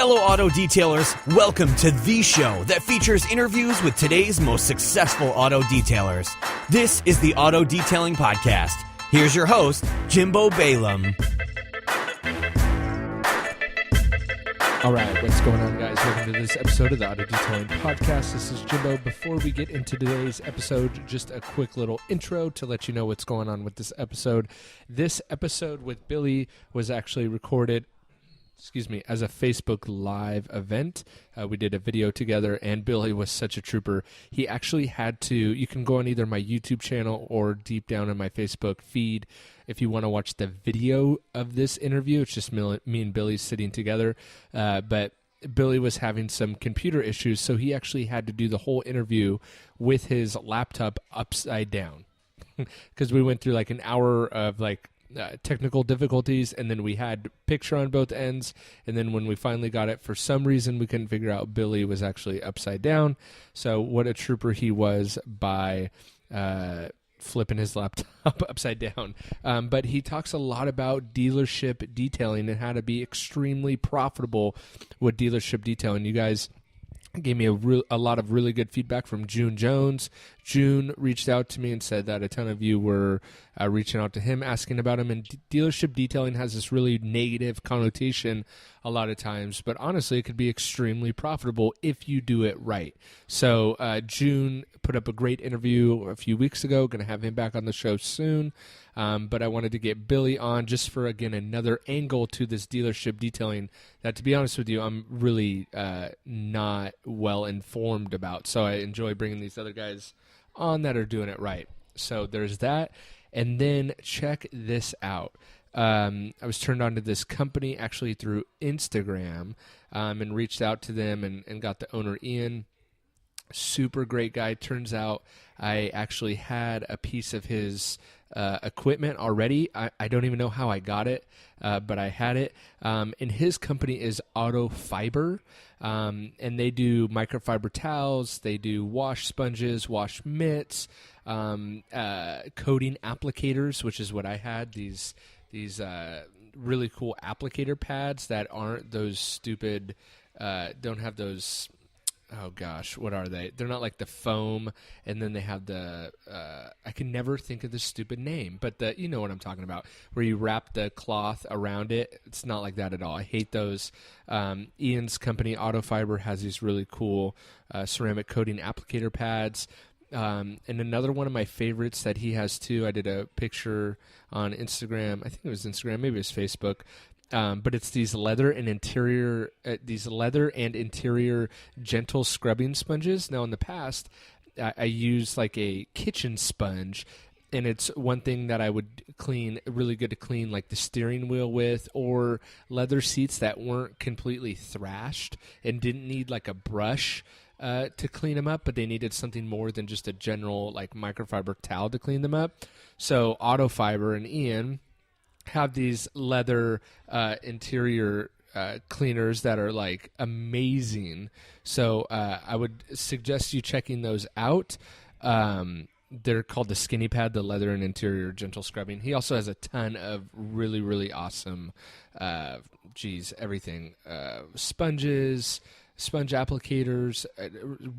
Fellow auto detailers, welcome to the show that features interviews with today's most successful auto detailers. This is the Auto Detailing Podcast. Here's your host, Jimbo Balaam. All right, what's going on, guys? Welcome to this episode of the Auto Detailing Podcast. This is Jimbo. Before we get into today's episode, just a quick little intro to let you know what's going on with this episode. This episode with Billy was actually recorded as a Facebook Live event. We did a video together, and Billy was such a trooper. He actually had to, you can go on either my YouTube channel or deep down in my Facebook feed if you want to watch the video of this interview. It's just me and Billy sitting together. But Billy was having some computer issues, so he actually had to do the whole interview with his laptop upside down. Because we went through like an hour of technical difficulties, and then we had picture on both ends, and then when we finally got it, for some reason we couldn't figure out Billy was actually upside down. So what a trooper he was by flipping his laptop upside down. But he talks a lot about dealership detailing and how to be extremely profitable with dealership detailing. You guys gave me a lot of really good feedback from June Jones. June reached out to me and said that a ton of you were reaching out to him, asking about him. And dealership detailing has this really negative connotation a lot of times, but honestly, it could be extremely profitable if you do it right. So June put up a great interview a few weeks ago. Going to have him back on the show soon. But I wanted to get Billy on just for, again, another angle to this dealership detailing that, to be honest with you, I'm really not well informed about. So I enjoy bringing these other guys on that are doing it right. So there's that. And then check this out. I was turned on to this company actually through Instagram and reached out to them and got the owner, Ian. Super great guy. Turns out I actually had a piece of his equipment already. I don't even know how I got it, but I had it. And his company is Auto Fiber, and they do microfiber towels. They do wash sponges, wash mitts, coating applicators, which is what I had. These really cool applicator pads that aren't those stupid, don't have those. Oh gosh, what are they? They're not like the foam, and then they have the, I can never think of the stupid name, but you know what I'm talking about, where you wrap the cloth around it. It's not like that at all. I hate those. Ian's company, Auto Fiber, has these really cool ceramic coating applicator pads. And another one of my favorites that he has too, I did a picture on Instagram. I think it was Instagram, maybe it was Facebook. But it's these leather and interior gentle scrubbing sponges. Now, in the past, I used like a kitchen sponge, and it's one thing that I would clean, really good to clean like the steering wheel with, or leather seats that weren't completely thrashed and didn't need like a brush to clean them up, but they needed something more than just a general like microfiber towel to clean them up. So Auto Fiber and Ian have these leather interior cleaners that are like amazing. So I would suggest you checking those out. They're called the Skinny Pad, the leather and interior gentle scrubbing. He also has a ton of really, really awesome, everything. Sponges, sponge applicators,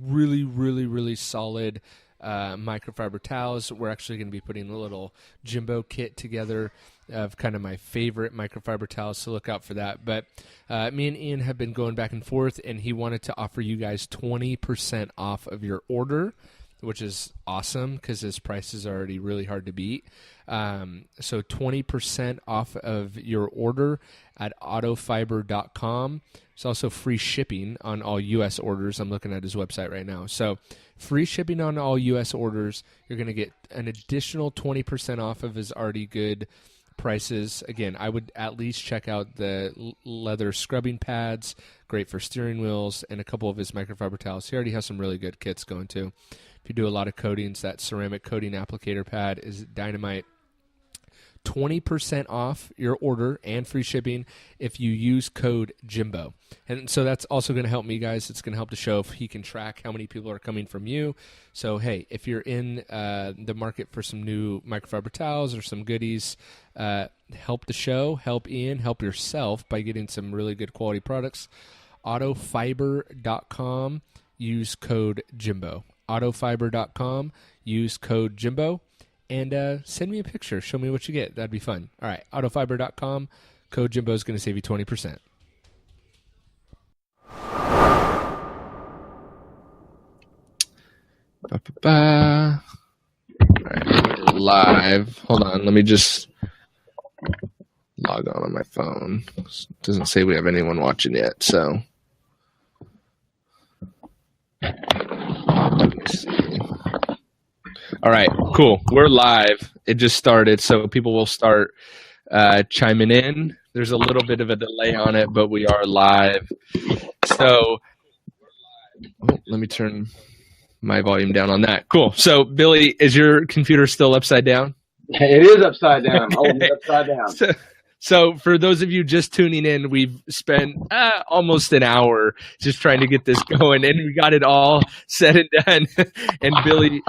really, really, really solid microfiber towels. We're actually going to be putting a little Jimbo kit together of kind of my favorite microfiber towels, so look out for that. But me and Ian have been going back and forth, and he wanted to offer you guys 20% off of your order, which is awesome because his price is already really hard to beat. So 20% off of your order at autofiber.com. There's also free shipping on all U.S. orders. I'm looking at his website right now. So free shipping on all U.S. orders. You're going to get an additional 20% off of his already good prices. Again, I would at least check out the leather scrubbing pads, great for steering wheels, and a couple of his microfiber towels. He already has some really good kits going too. If you do a lot of coatings, that ceramic coating applicator pad is dynamite. 20% off your order and free shipping if you use code Jimbo. And so that's also going to help me, guys. It's going to help the show if he can track how many people are coming from you. So, hey, if you're in the market for some new microfiber towels or some goodies, help the show, help Ian, help yourself by getting some really good quality products. autofiber.com, use code Jimbo. Autofiber.com, use code Jimbo, and send me a picture. Show me what you get. That'd be fun. All right, autofiber.com, code Jimbo is going to save you 20%. All right, we're live. Hold on, let me just log on my phone. It doesn't say we have anyone watching yet, so let me see. All right, cool. We're live. It just started, so people will start chiming in. There's a little bit of a delay on it, but we are live. So let me turn my volume down on that. Cool. So, Billy, is your computer still upside down? It is upside down. I'm holding it upside down. So for those of you just tuning in, we've spent almost an hour just trying to get this going, and we got it all said and done. And Billy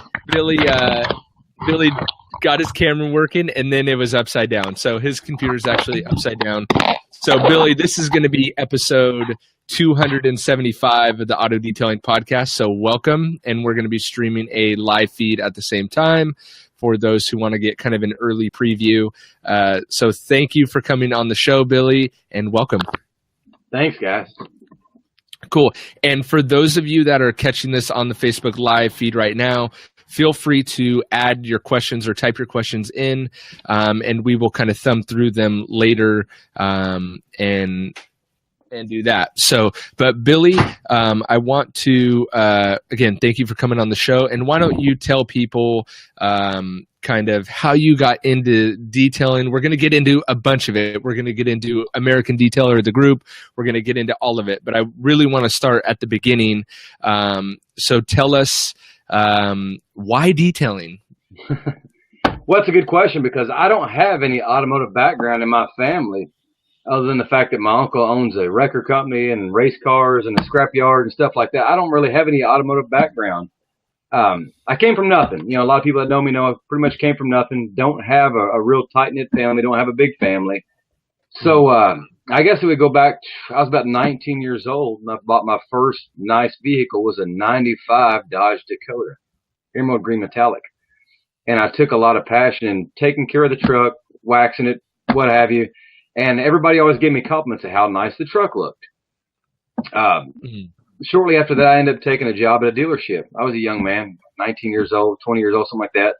got his camera working, and then it was upside down. So his computer's actually upside down. So, Billy, this is going to be episode 275 of the Auto Detailing Podcast. So welcome, and we're going to be streaming a live feed at the same time for those who want to get kind of an early preview. So thank you for coming on the show, Billy, and welcome. Thanks, guys. Cool. And for those of you that are catching this on the Facebook live feed right now, feel free to add your questions or type your questions in, and we will kind of thumb through them later and do that. So, but Billy, I want to, again, thank you for coming on the show. And why don't you tell people kind of how you got into detailing? We're going to get into a bunch of it. We're going to get into American Detailer, the group. We're going to get into all of it. But I really want to start at the beginning. So tell us, why detailing? Well, that's a good question because I don't have any automotive background in my family. Other than the fact that my uncle owns a record company and race cars and a scrapyard and stuff like that. I don't really have any automotive background. I came from nothing. You know, a lot of people that know me know I pretty much came from nothing, don't have a real tight-knit family, don't have a big family. So I guess it would go back, I was about 19 years old, and I bought my first nice vehicle. Was a 95 Dodge Dakota, emerald green metallic. And I took a lot of passion in taking care of the truck, waxing it, what have you. And everybody always gave me compliments of how nice the truck looked. Shortly after that, I ended up taking a job at a dealership. I was a young man, 19 years old, 20 years old, something like that.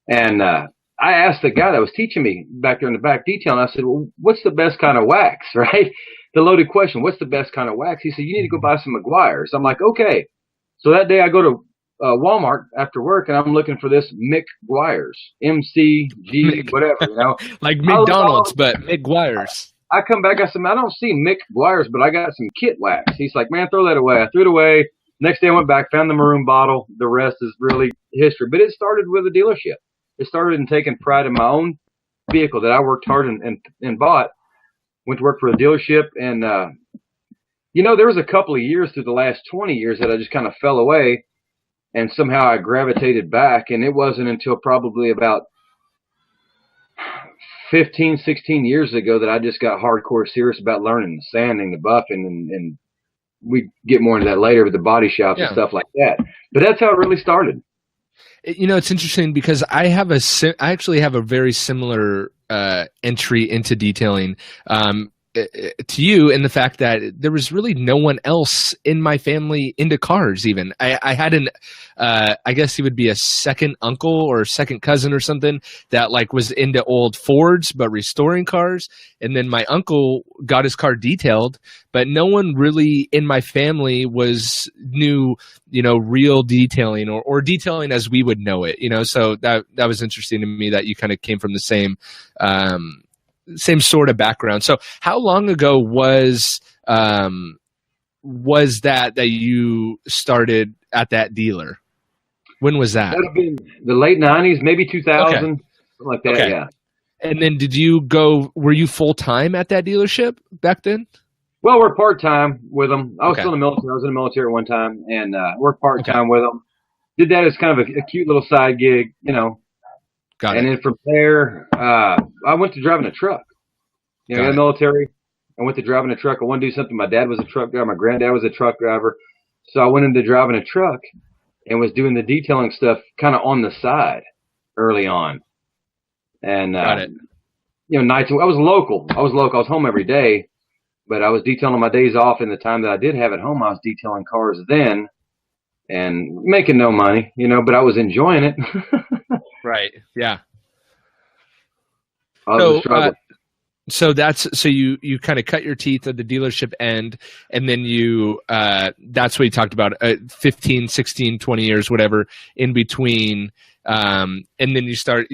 And I asked the guy that was teaching me back there in the back detailing, I said, well, what's the best kind of wax, right? The loaded question, what's the best kind of wax? He said, you need to go buy some Meguiar's. I'm like, okay. So that day I go to Walmart after work, and I'm looking for this Meguiar's, MCG, whatever, you know. Like McDonald's, but Meguiar's. I come back, I said, man, I don't see Meguiar's, but I got some kit wax. He's like, man, throw that away. I threw it away. Next day I went back, found the maroon bottle. The rest is really history. But it started with a dealership. It started in taking pride in my own vehicle that I worked hard and bought. Went to work for a dealership, and, you know, there was a couple of years through the last 20 years that I just kind of fell away. And somehow I gravitated back, and it wasn't until probably about 15, 16 years ago that I just got hardcore serious about learning the sanding, the buffing, and we get more into that later with the body shops and stuff like that. But that's how it really started. You know, it's interesting because I actually have a very similar entry into detailing. To you, in the fact that there was really no one else in my family into cars. Even I had I guess he would be a second uncle or a second cousin or something that like was into old Fords but restoring cars. And then my uncle got his car detailed, but no one really in my family knew, you know, real detailing or detailing as we would know it. You know, so that was interesting to me that you kind of came from the same sort of background. So how long ago was that you started at that dealer? When was that? That would have been the late 90s, maybe 2000, something like that, okay. Yeah. And then were you full-time at that dealership back then? Well, we're part-time with them. I was still in the military. I was in the military at one time, and worked part-time with them. Did that as kind of a cute little side gig, you know. Got it. And then from there, I went to driving a truck. You know, in the military, I went to driving a truck. I wanted to do something. My dad was a truck driver. My granddad was a truck driver. So I went into driving a truck and was doing the detailing stuff kind of on the side early on. And, Got it. nights, I was local. I was home every day, but I was detailing on my days off. In the time that I did have at home, I was detailing cars then and making no money, but I was enjoying it. Right. Yeah. So you kind of cut your teeth at the dealership end, and then that's what you talked about, 15, 16, 20 years, whatever in between. And then you start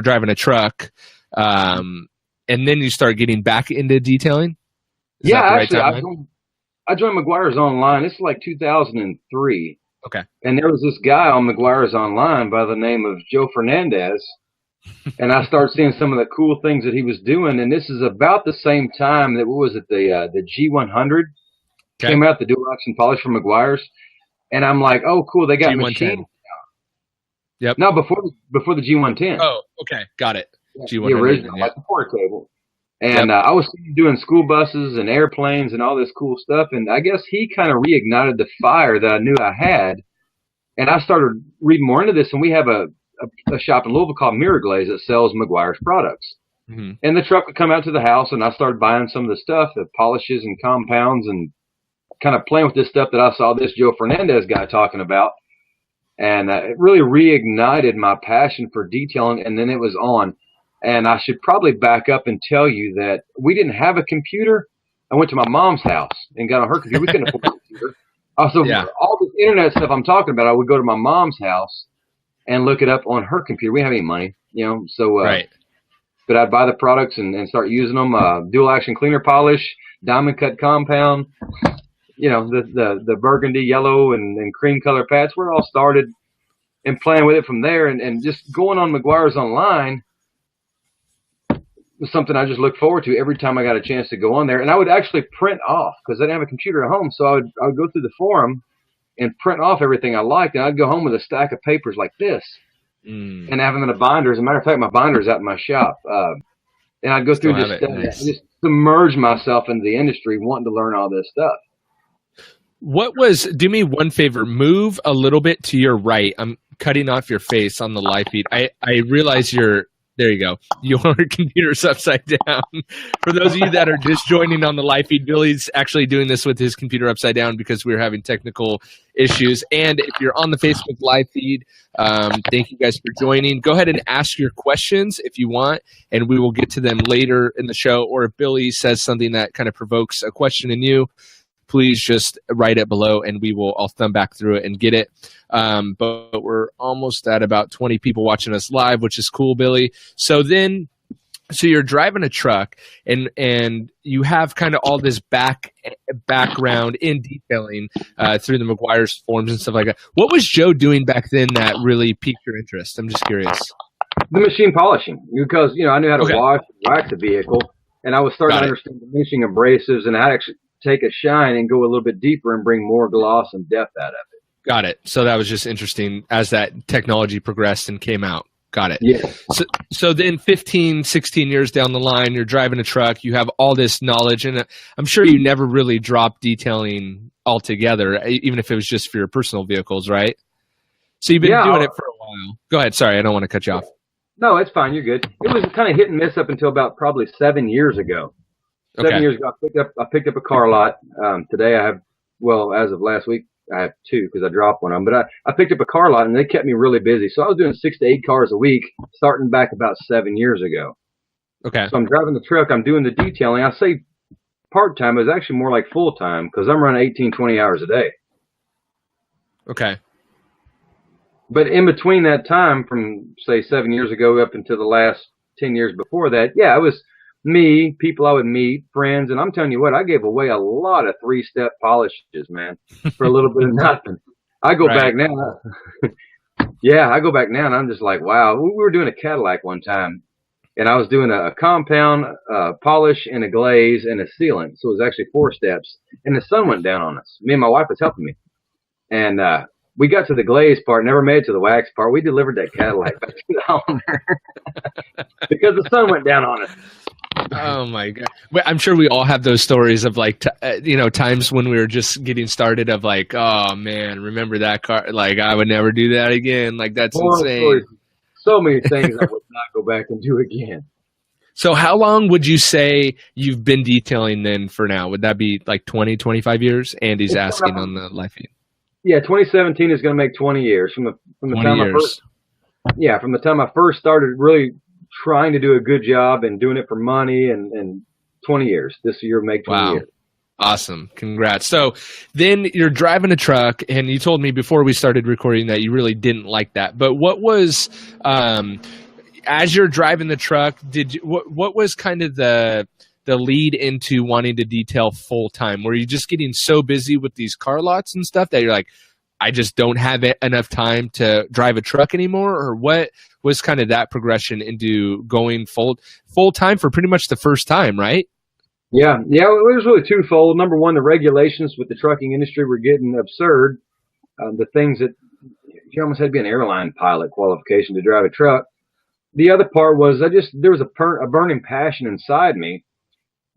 driving a truck, and then you start getting back into detailing. Is that the right timeline? I joined McGuire's Online. This is like 2003. Okay. And there was this guy on McGuire's Online by the name of Joe Fernandez. And I started seeing some of the cool things that he was doing. And this is about the same time that, the G100 came out, the dual action polish from McGuire's. And I'm like, oh, cool, they got machines. Yep. No, before the G110. Oh, okay. Got it. G100, the original, like the port cable. And I was doing school buses and airplanes and all this cool stuff. And I guess he kind of reignited the fire that I knew I had. And I started reading more into this. And we have a shop in Louisville called Mirror Glaze that sells McGuire's products. Mm-hmm. And the truck would come out to the house, and I started buying some of the stuff, the polishes and compounds, and kind of playing with this stuff that I saw this Joe Fernandez guy talking about. And it really reignited my passion for detailing, and then it was on. And I should probably back up and tell you that we didn't have a computer. I went to my mom's house and got on her computer. We couldn't afford a computer. All this internet stuff I'm talking about, I would go to my mom's house and look it up on her computer. We didn't have any money, right. But I'd buy the products and start using them. Dual action cleaner polish, diamond cut compound, the burgundy, yellow, and cream color pads. Where it all started, and playing with it from there, and just going on McGuire's Online was something I just looked forward to every time I got a chance to go on there. And I would actually print off, because I didn't have a computer at home, so I would go through the forum and print off everything I liked, and I'd go home with a stack of papers like this and have them in a binder. As a matter of fact, my binder's out in my shop. And I'd go through and just submerge myself into the industry, wanting to learn all this stuff. Do me one favor, move a little bit to your right. I'm cutting off your face on the live feed. I realize there you go. Your computer's upside down. For those of you that are just joining on the live feed, Billy's actually doing this with his computer upside down because we're having technical issues. And if you're on the Facebook live feed, thank you guys for joining. Go ahead and ask your questions if you want, and we will get to them later in the show. Or if Billy says something that kind of provokes a question in you, please just write it below, and I'll thumb back through it and get it. But we're almost at about 20 people watching us live, which is cool, Billy. So you're driving a truck, and you have kind of all this background in detailing through the McGuire's forums and stuff like that. What was Joe doing back then that really piqued your interest? I'm just curious. The machine polishing, because I knew how to wash and wax the vehicle, and I was starting to understand the finishing abrasives and how to actually take a shine and go a little bit deeper and bring more gloss and depth out of it. Got it. So that was just interesting as that technology progressed and came out. Got it. Yeah. So then 15, 16 years down the line, you're driving a truck, you have all this knowledge, and I'm sure you never really dropped detailing altogether, even if it was just for your personal vehicles, right? So you've been doing it for a while. Go ahead. Sorry, I don't want to cut you off. No, it's fine. You're good. It was kind of hit and miss up until about probably 7 years ago. 7 years ago, I picked up a car lot. Today I have, as of last week, I have two because I dropped one of them. But I picked up a car lot, and they kept me really busy. So I was doing 6 to 8 cars a week, starting back about 7 years ago. Okay. So I'm driving the truck. I'm doing the detailing. I say part-time. It was actually more like full-time because I'm running 18, 20 hours a day. Okay. But in between that time, from, say, 7 years ago up until the last 10 years before that, it was me, people I would meet, friends, and I'm telling you what, I gave away a lot of 3-step polishes, man, for a little bit of nothing. I go back now. I go back now, and I'm just like, wow. We were doing a Cadillac one time, and I was doing a compound, polish, and a glaze, and a sealant. So it was actually 4 steps, and the sun went down on us. Me and my wife was helping me, and we got to the glaze part, never made it to the wax part. We delivered that Cadillac back to the owner because the sun went down on us. Oh my God. Well, I'm sure we all have those stories of like, times when we were just getting started of like, oh man, remember that car? Like I would never do that again. Like that's Horror insane. stories. So many things I would not go back and do again. So how long would you say you've been detailing then for now? Would that be like 20, 25 years? Andy's asking on the live feed. Yeah, 2017 is going to make 20 years from the 20 time years. from the time I first started really trying to do a good job and doing it for money, and 20 years. This year will make 20 years. Awesome. Congrats. So then you're driving a truck, and you told me before we started recording that you really didn't like that. But what was, as you're driving the truck, what was kind of the lead into wanting to detail full time? Were you just getting so busy with these car lots and stuff that you're like, I just don't have enough time to drive a truck anymore? Or what was kind of that progression into going full time for pretty much the first time, right? Yeah, it was really twofold. Number one, the regulations with the trucking industry were getting absurd. The things that you almost had to be an airline pilot qualification to drive a truck. The other part was there was a burning passion inside me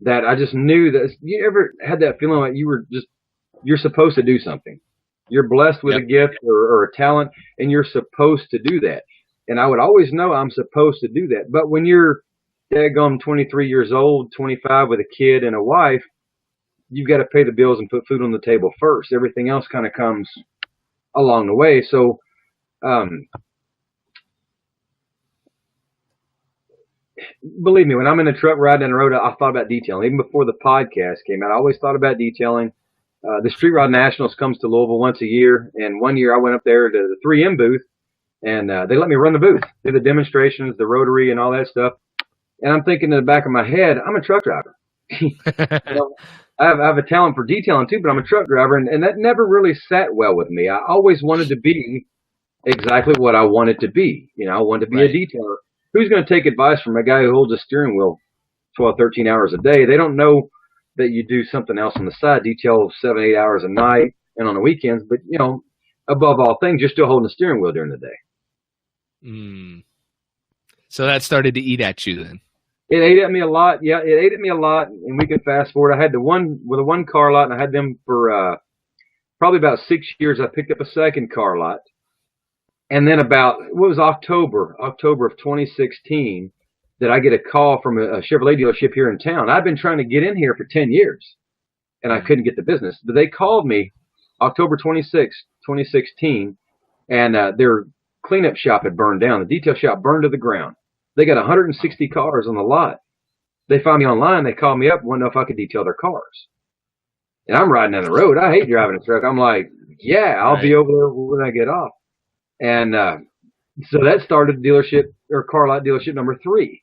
that I just knew that. You ever had that feeling like you're supposed to do something? You're blessed with a gift or a talent, and you're supposed to do that. And I would always know I'm supposed to do that. But when you're daggone 23 years old, 25 with a kid and a wife, you've got to pay the bills and put food on the table first. Everything else kind of comes along the way. So, believe me, when I'm in the truck riding down the road, I thought about detailing. Even before the podcast came out, I always thought about detailing. The Street Rod Nationals comes to Louisville once a year. And one year I went up there to the 3M booth, and they let me run the booth, do the demonstrations, the rotary and all that stuff. And I'm thinking in the back of my head, I'm a truck driver. I have a talent for detailing too, but I'm a truck driver. And that never really sat well with me. I always wanted to be exactly what I wanted to be. I wanted to be a detailer. Who's going to take advice from a guy who holds a steering wheel 12, 13 hours a day? They don't know that you do something else on the side, detail 7, 8 hours a night and on the weekends. But, above all things, you're still holding the steering wheel during the day. So that started to eat at you then. It ate at me a lot. Yeah, it ate at me a lot. And we can fast forward. I had the one car lot, and I had them for probably about 6 years. I picked up a second car lot. And then October of 2016, that I get a call from a Chevrolet dealership here in town. I've been trying to get in here for 10 years, and I couldn't get the business. But they called me October 26, 2016, and their cleanup shop had burned down. The detail shop burned to the ground. They got 160 cars on the lot. They found me online. They called me up, wanted to know if I could detail their cars. And I'm riding down the road. I hate driving a truck. I'm like, yeah, I'll be over there when I get off. And so that started car lot dealership number 3.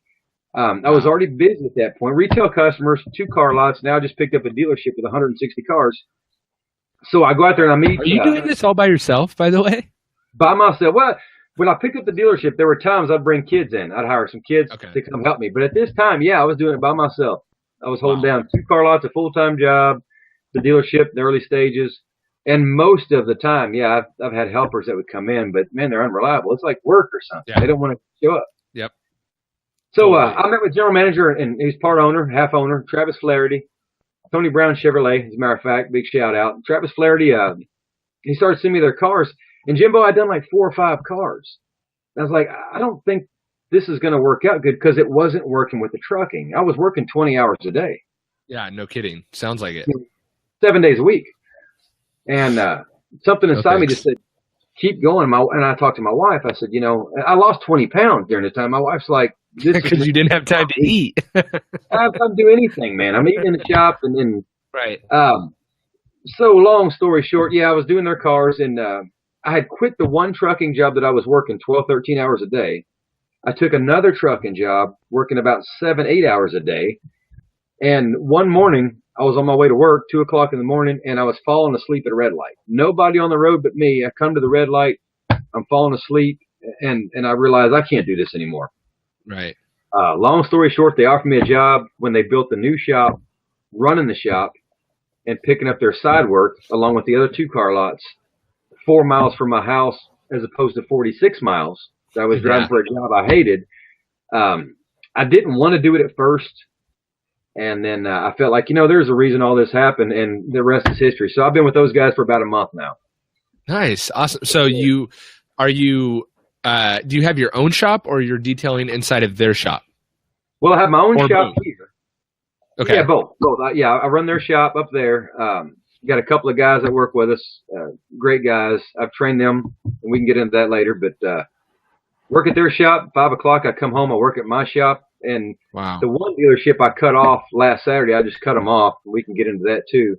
I was already busy at that point. Retail customers, 2 car lots. Now I just picked up a dealership with 160 cars. So I go out there and I meet. Are you doing this all by yourself, by the way? By myself. Well, when I picked up the dealership, there were times I'd bring kids in. I'd hire some kids to come help me. But at this time, I was doing it by myself. I was holding down 2 car lots, a full-time job, the dealership in the early stages. And most of the time, I've had helpers that would come in, but man, they're unreliable. It's like work or something. They don't want to show up. Yep. So I met with general manager, and he's part owner, half owner, Travis Flaherty, Tony Brown Chevrolet, as a matter of fact, big shout out. Travis Flaherty, he started sending me their cars. And Jimbo, I'd done like 4 or 5 cars. And I was like, I don't think this is going to work out good, because it wasn't working with the trucking. I was working 20 hours a day. Yeah, no kidding. Sounds like it. 7 days a week. And something inside me just said, keep going. And I talked to my wife. I said, I lost 20 pounds during the time. My wife's like, because you didn't have time to eat. I don't do anything, man. I'm eating in the shop. And then, right. So long story short, I was doing their cars, and I had quit the one trucking job that I was working 12, 13 hours a day. I took another trucking job working about 7, 8 hours a day. And one morning, I was on my way to work, 2 o'clock in the morning, and I was falling asleep at a red light. Nobody on the road but me. I come to the red light. I'm falling asleep, and I realized I can't do this anymore. Right. Long story short, they offered me a job when they built the new shop, running the shop, and picking up their side work along with the other 2 car lots 4 miles from my house, as opposed to 46 miles. So I was driving for a job I hated. I didn't want to do it at first. And then I felt like, there's a reason all this happened, and the rest is history. So I've been with those guys for about a month now. Nice. Awesome. So do you have your own shop, or you're detailing inside of their shop? Well, I have my own shop here. Okay. Yeah, both. I run their shop up there. Got a couple of guys that work with us, great guys. I've trained them, and we can get into that later. But work at their shop. 5 o'clock, I come home. I work at my shop. And wow. The one dealership I cut off last Saturday, I just cut them off. We can get into that too.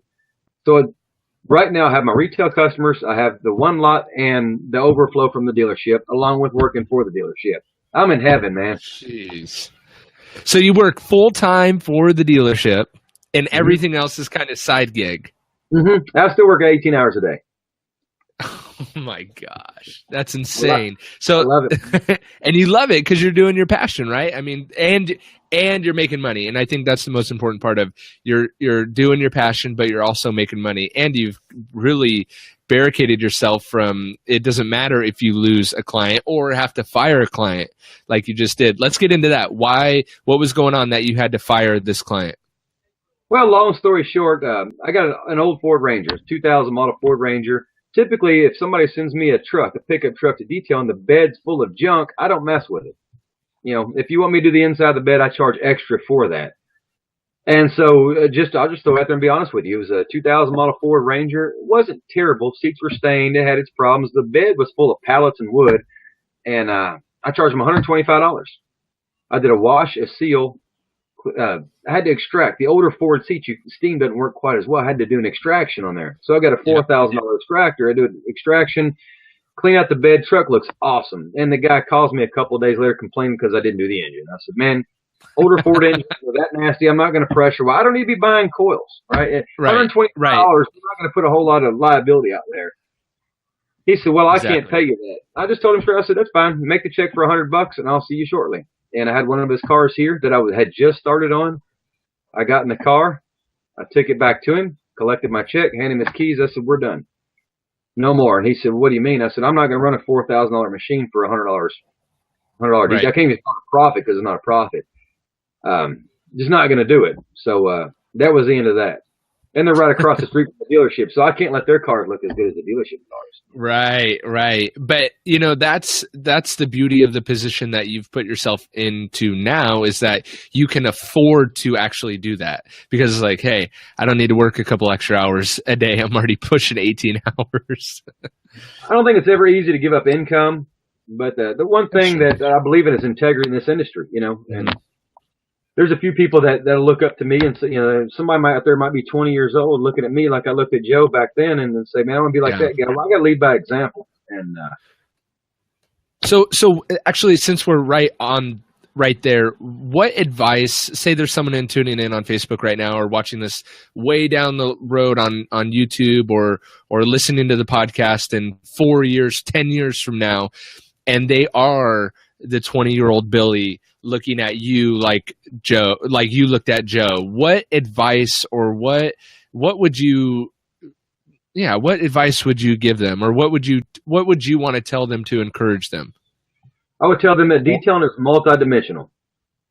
So right now, I have my retail customers. I have the one lot and the overflow from the dealership, along with working for the dealership. I'm in heaven, man. Jeez. So you work full time for the dealership, and everything else is kind of side gig. Mm-hmm. I still work 18 hours a day. Oh my gosh, that's insane. So I love it. And you love it because you're doing your passion, right? I mean, and you're making money, and I think that's the most important part of you're doing your passion, but you're also making money, and you've really barricaded yourself from, it doesn't matter if you lose a client or have to fire a client like you just did. Let's get into that. What was going on that you had to fire this client? Well, long story short, I got an old Ford Ranger, 2000 model Ford Ranger. Typically, if somebody sends me a pickup truck to detail, and the bed's full of junk, I don't mess with it. If you want me to do the inside of the bed, I charge extra for that. And so I'll just throw it out there and be honest with you. It was a 2000 model Ford Ranger. It wasn't terrible. Seats were stained. It had its problems. The bed was full of pallets and wood. And I charged them $125. I did a wash, a seal. I had to extract. The older Ford seats, steam doesn't work quite as well. I had to do an extraction on there. So I got a $4,000 extractor. I do an extraction, clean out the bed. Truck looks awesome. And the guy calls me a couple of days later complaining because I didn't do the engine. I said, man, older Ford engines are that nasty. I'm not going to pressure. Well, I don't need to be buying coils, right? $120, I'm not going to put a whole lot of liability out there. He said, well, I can't pay you that. I just told him straight. I said, that's fine. Make the check for $100 and I'll see you shortly. And I had one of his cars here that I had just started on. I got in the car. I took it back to him, collected my check, handed him his keys. I said, we're done. No more. And he said, what do you mean? I said, I'm not going to run a $4,000 machine for $100. Right. I can't even call it a profit because it's not a profit. Just not going to do it. So that was the end of that. And they're right across the street from the dealership, so I can't let their cars look as good as the dealership cars. Right. But that's the beauty of the position that you've put yourself into now, is that you can afford to actually do that, because it's like, hey, I don't need to work a couple extra hours a day. I'm already pushing 18 hours. I don't think it's ever easy to give up income, but the one thing that I believe in is integrity in this industry. And there's a few people that'll look up to me and say, somebody out there might be 20 years old looking at me like I looked at Joe back then, and then say, man, I want to be like that guy. Well, I got to lead by example. And so actually, since we're right there, what advice, say there's someone tuning in on Facebook right now, or watching this way down the road on YouTube, or listening to the podcast in 4 years, 10 years from now, and they are the 20-year-old Billy looking at you like Joe, like you looked at Joe, what advice or what would you, what advice would you give them, or what would you want to tell them to encourage them? I would tell them that detailing is multidimensional.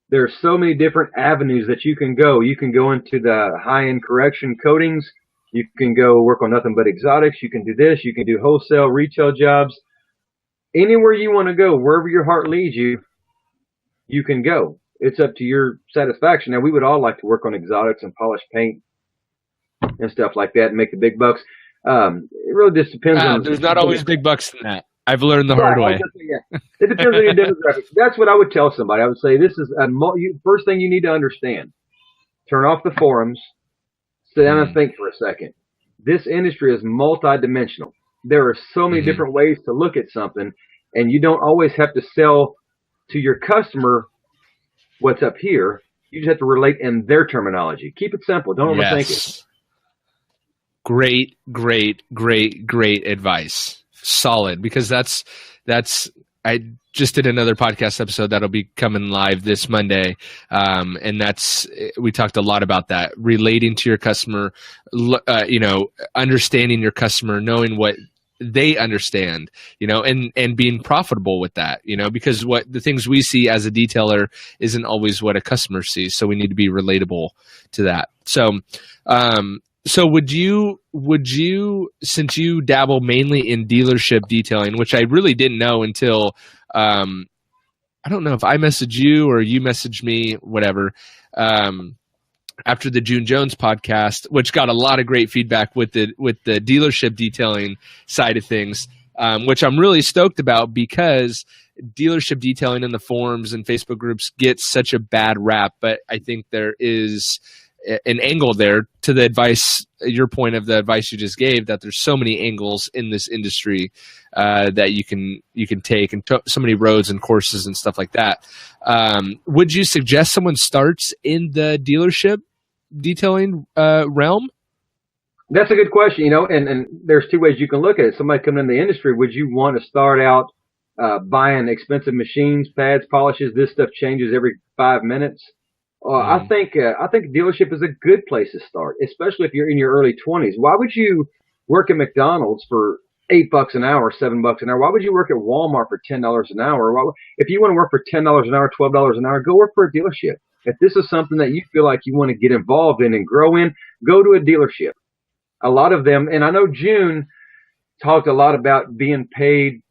There are so many different avenues that you can go. You can go into the high-end correction coatings. You can go work on nothing but exotics. You can do this. You can do wholesale, retail jobs. Anywhere you want to go, wherever your heart leads you, you can go. It's up to your satisfaction. Now, we would all like to work on exotics and polish paint and stuff like that and make the big bucks. It really just depends on. There's not always big bucks in that. I've learned the hard way. It depends on your demographic. That's what I would tell somebody. I would say this is first thing you need to understand. Turn off the forums. Sit down and think for a second. This industry is multidimensional. There are so many different ways to look at something, and you don't always have to sell to your customer what's up here. You just have to relate in their terminology. Keep it simple. Don't overthink it. Great advice. Solid, because that's I just did another podcast episode that'll be coming live this Monday, and we talked a lot about that, relating to your customer, understanding your customer, knowing what they understand, and being profitable with that, because what the things we see as a detailer isn't always what a customer sees. So we need to be relatable to that. So, would you, since you dabble mainly in dealership detailing, which I really didn't know until, I don't know if I messaged you or you messaged me, whatever, after the June Jones podcast, which got a lot of great feedback with the dealership detailing side of things, which I'm really stoked about, because dealership detailing in the forums and Facebook groups gets such a bad rap. But I think there is an angle there to the advice, your point of the advice you just gave, that there's so many angles in this industry that you can take, and so many roads and courses and stuff like that. Would you suggest someone starts in the dealership detailing realm? That's a good question, and there's two ways you can look at it. Somebody coming in the industry, would you want to start out buying expensive machines, pads, polishes? This stuff changes every 5 minutes. I think dealership is a good place to start, especially if you're in your early 20s. Why would you work at McDonald's for $8 an hour, $7 an hour? Why would you work at Walmart for $10 an hour? If you want to work for $10 an hour, $12 an hour, go work for a dealership. If this is something that you feel like you want to get involved in and grow in, go to a dealership. A lot of them, and I know June talked a lot about being paid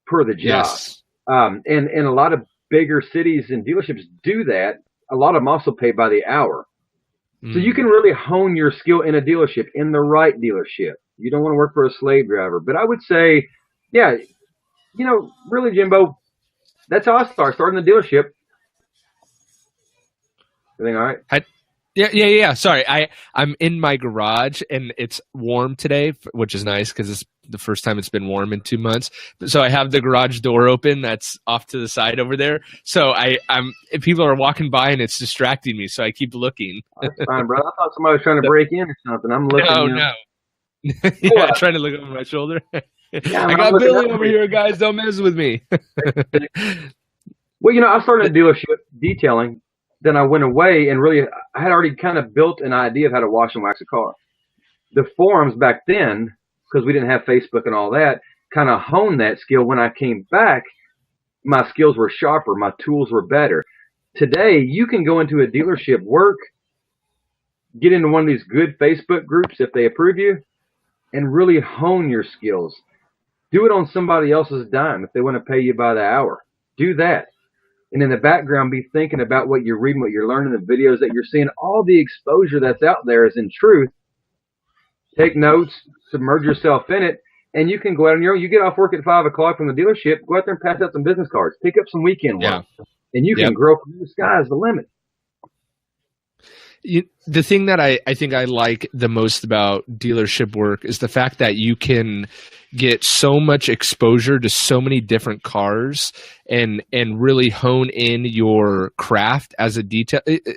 per the job. Yes. And a lot of bigger cities and dealerships do that. A lot of them also pay by the hour. So you can really hone your skill in a dealership, in the right dealership. You don't want to work for a slave driver. But I would say, yeah, really, Jimbo, that's how I starting the dealership. Everything all right? Yeah. Sorry, I'm in my garage and it's warm today, which is nice because it's the first time it's been warm in 2 months. So I have the garage door open that's off to the side over there. So I'm people are walking by and it's distracting me, so I keep looking. That's fine, bro. I thought somebody was trying to break in or something. I'm looking. No. Yeah, trying to look over my shoulder. Yeah, I got Billy over here, guys. Don't mess with me. Well, I started a dealership detailing. Then I went away and really, I had already kind of built an idea of how to wash and wax a car. The forums back then, because we didn't have Facebook and all that, kind of honed that skill. When I came back, my skills were sharper. My tools were better. Today, you can go into a dealership, work, get into one of these good Facebook groups if they approve you, and really hone your skills. Do it on somebody else's dime if they want to pay you by the hour. Do that. And in the background, be thinking about what you're reading, what you're learning, the videos that you're seeing. All the exposure that's out there is in truth. Take notes, submerge yourself in it, and you can go out on your own. You get off work at 5 o'clock from the dealership, go out there and pass out some business cards. Pick up some weekend work. And you can grow from the sky's the limit. The thing that I think I like the most about dealership work is the fact that you can get so much exposure to so many different cars and really hone in your craft as a detailer,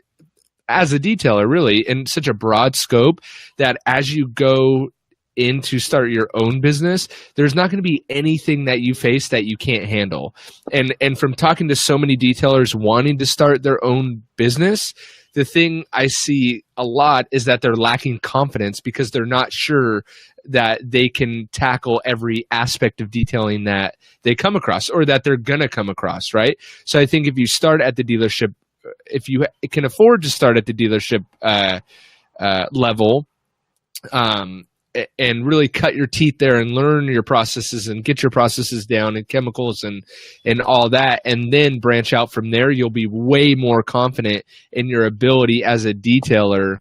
really, in such a broad scope that as you go in to start your own business, there's not going to be anything that you face that you can't handle. And from talking to so many detailers wanting to start their own business, the thing I see a lot is that they're lacking confidence because they're not sure that they can tackle every aspect of detailing that they come across or that they're going to come across, right? So I think if you start at the dealership, if you can afford to start at the dealership level, and really cut your teeth there and learn your processes and get your processes down and chemicals and all that, and then branch out from there, you'll be way more confident in your ability as a detailer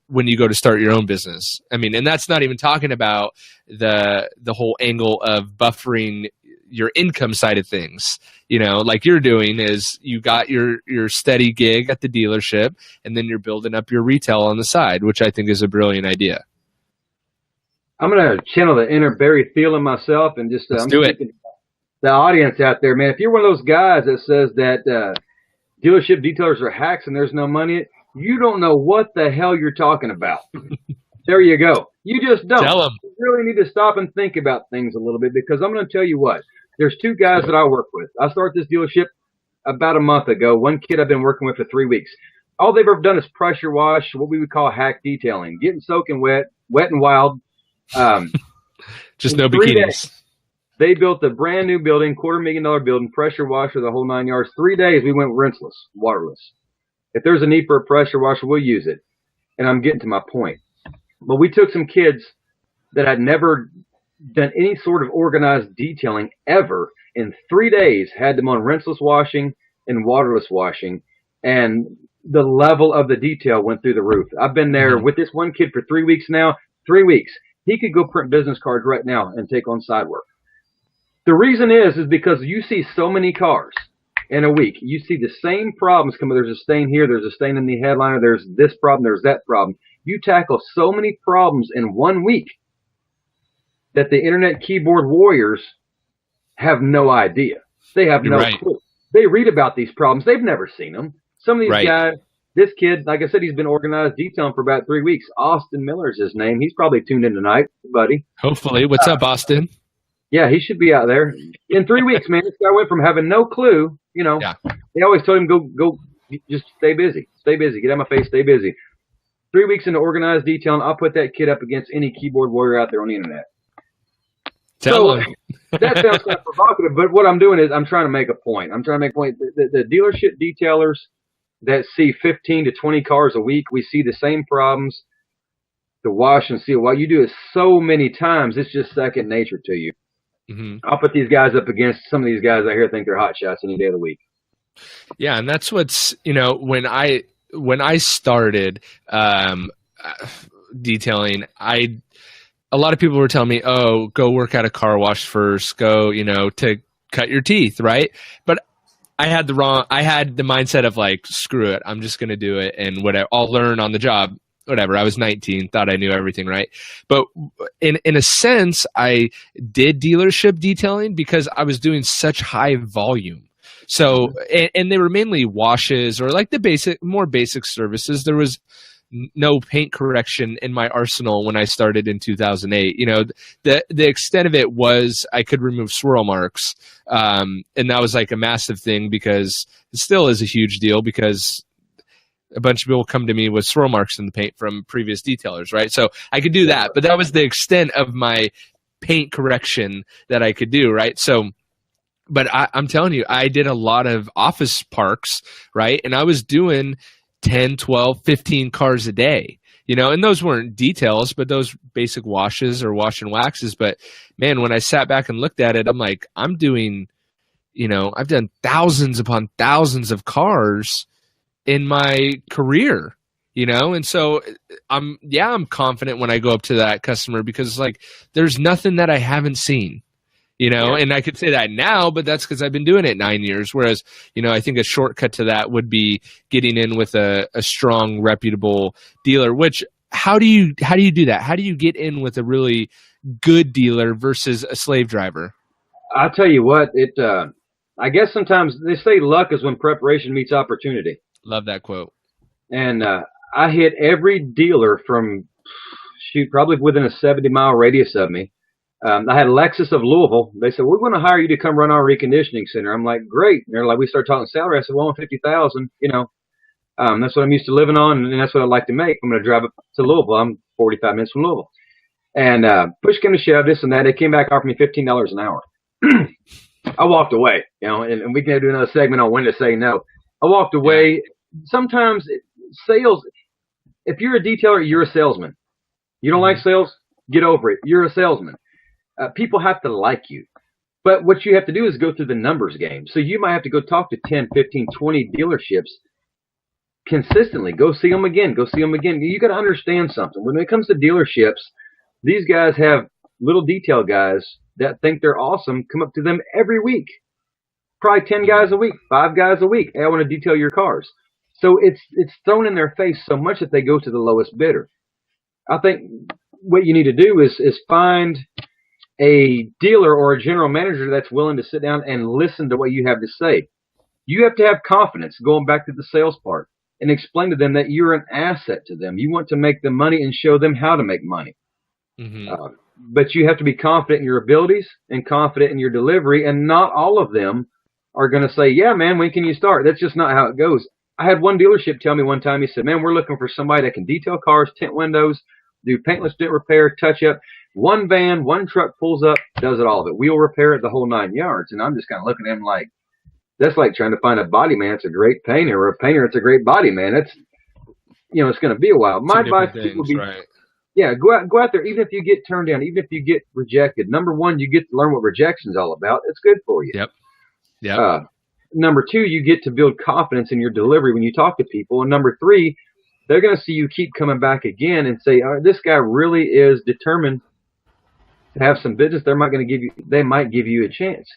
when you go to start your own business. I mean, and that's not even talking about the whole angle of buffering your income side of things. Like you're doing is you got your steady gig at the dealership, and then you're building up your retail on the side, which I think is a brilliant idea. I'm going to channel the inner Barry Thielen myself and just Let's do it. The audience out there, man. If you're one of those guys that says that dealership detailers are hacks and there's no money, you don't know what the hell you're talking about. There you go. You just don't. Tell them. You really need to stop and think about things a little bit, because I'm going to tell you what. There's two guys that I work with. I started this dealership about a month ago. One kid I've been working with for 3 weeks. All they've ever done is pressure wash, what we would call hack detailing, getting soaking wet and wild. Just In no 3 bikinis. days, they built a brand new building, $250,000 building, pressure washer, the whole 9 yards. 3 days we went rinseless, waterless. If there's a need for a pressure washer, we'll use it. And I'm getting to my point. But we took some kids that had never done any sort of organized detailing ever. In 3 days, had them on rinseless washing and waterless washing. And the level of the detail went through the roof. I've been there with this one kid for 3 weeks now. 3 weeks. He could go print business cards right now and take on side work. The reason is because you see so many cars in a week. You see the same problems come. There's a stain here. There's a stain in the headliner. There's this problem. There's that problem. You tackle so many problems in 1 week that the internet keyboard warriors have no idea. They have no clue. They read about these problems. They've never seen them. Some of these guys, this kid, like I said, he's been organized detailing for about 3 weeks. Austin Miller is his name. He's probably tuned in tonight, buddy. Hopefully. What's up, Austin? Yeah, he should be out there. In 3 weeks, man, this guy went from having no clue, you know. Yeah. They always told him, go, just stay busy. Stay busy. Get out of my face, stay busy. 3 weeks into organized detailing, I'll put that kid up against any keyboard warrior out there on the internet. Tell him. That sounds kind of provocative, but what I'm doing is I'm trying to make a point. I'm trying to make a point. The dealership detailers that see 15 to 20 cars a week, we see the same problems. The wash and seal, what you do is so many times, it's just second nature to you. I'll put these guys up against some of these guys out here think they're hot shots any day of the week. Yeah, and that's what's, you know, when I started detailing, a lot of people were telling me, oh, go work at a car wash first, go, you know, to cut your teeth, right? But I had the mindset of like, screw it, I'm just going to do it and whatever, I'll learn on the job. Whatever. I was 19, thought I knew everything, right? But in a sense, I did dealership detailing because I was doing such high volume. So, and they were mainly washes or like the more basic services. There was no paint correction in my arsenal when I started in 2008. You know, the extent of it was I could remove swirl marks. And that was like a massive thing because it still is a huge deal because a bunch of people come to me with swirl marks in the paint from previous detailers, right? So I could do that, but that was the extent of my paint correction that I could do, right? So, but I'm telling you, I did a lot of office parks, right? And I was doing 10, 12, 15 cars a day, you know, and those weren't details, but those basic washes or wash and waxes. But man, when I sat back and looked at it, I'm like, I'm doing, you know, I've done thousands upon thousands of cars in my career, you know? And so I'm confident when I go up to that customer because like, there's nothing that I haven't seen, you know? Yeah. And I could say that now, but that's because I've been doing it 9 years. Whereas, you know, I think a shortcut to that would be getting in with a strong, reputable dealer, which how do you do that? How do you get in with a really good dealer versus a slave driver? I'll tell you what, I guess sometimes they say luck is when preparation meets opportunity. Love that quote. And I hit every dealer from, probably within a 70-mile radius of me. I had Lexus of Louisville. They said, we're going to hire you to come run our reconditioning center. I'm like, great. And they're like, we start talking salary. I said, well, $50,000, you know. That's what I'm used to living on, and that's what I'd like to make. I'm going to drive up to Louisville. I'm 45 minutes from Louisville. And push came to shove, this and that. They came back, offered me $15 an hour. I walked away, you know, and we can do another segment on when to say no. I walked away. Yeah. Sometimes sales, if you're a detailer, you're a salesman. You don't like sales? Get over it. You're a salesman. People have to like you. But what you have to do is go through the numbers game. So you might have to go talk to 10, 15, 20 dealerships consistently. Go see them again. Go see them again. You got to understand something. When it comes to dealerships, these guys have little detail guys that think they're awesome come up to them every week. Probably 10 guys a week, 5 guys a week. Hey, I want to detail your cars. So it's thrown in their face so much that they go to the lowest bidder. I think what you need to do is find a dealer or a general manager that's willing to sit down and listen to what you have to say. You have to have confidence, going back to the sales part, and explain to them that you're an asset to them. You want to make them money and show them how to make money. But you have to be confident in your abilities and confident in your delivery, and not all of them are going to say, yeah, man, when can you start? That's just not how it goes. I had one dealership tell me one time, he said, man, we're looking for somebody that can detail cars, tint windows, do paintless dent repair, touch up. One van, one truck pulls up, does it all of it. We'll repair it the whole 9 yards. And I'm just kind of looking at him like, that's like trying to find a body man. It's a great painter, or a painter. It's a great body man. It's, it's going to be a while. My advice would be, right. yeah, go out there. Even if you get turned down, even if you get rejected, number one, you get to learn what rejection's all about. It's good for you. Yep. Number two, you get to build confidence in your delivery when you talk to people. And number three, they're going to see you keep coming back again and say, this guy really is determined to have some business. They might give you a chance.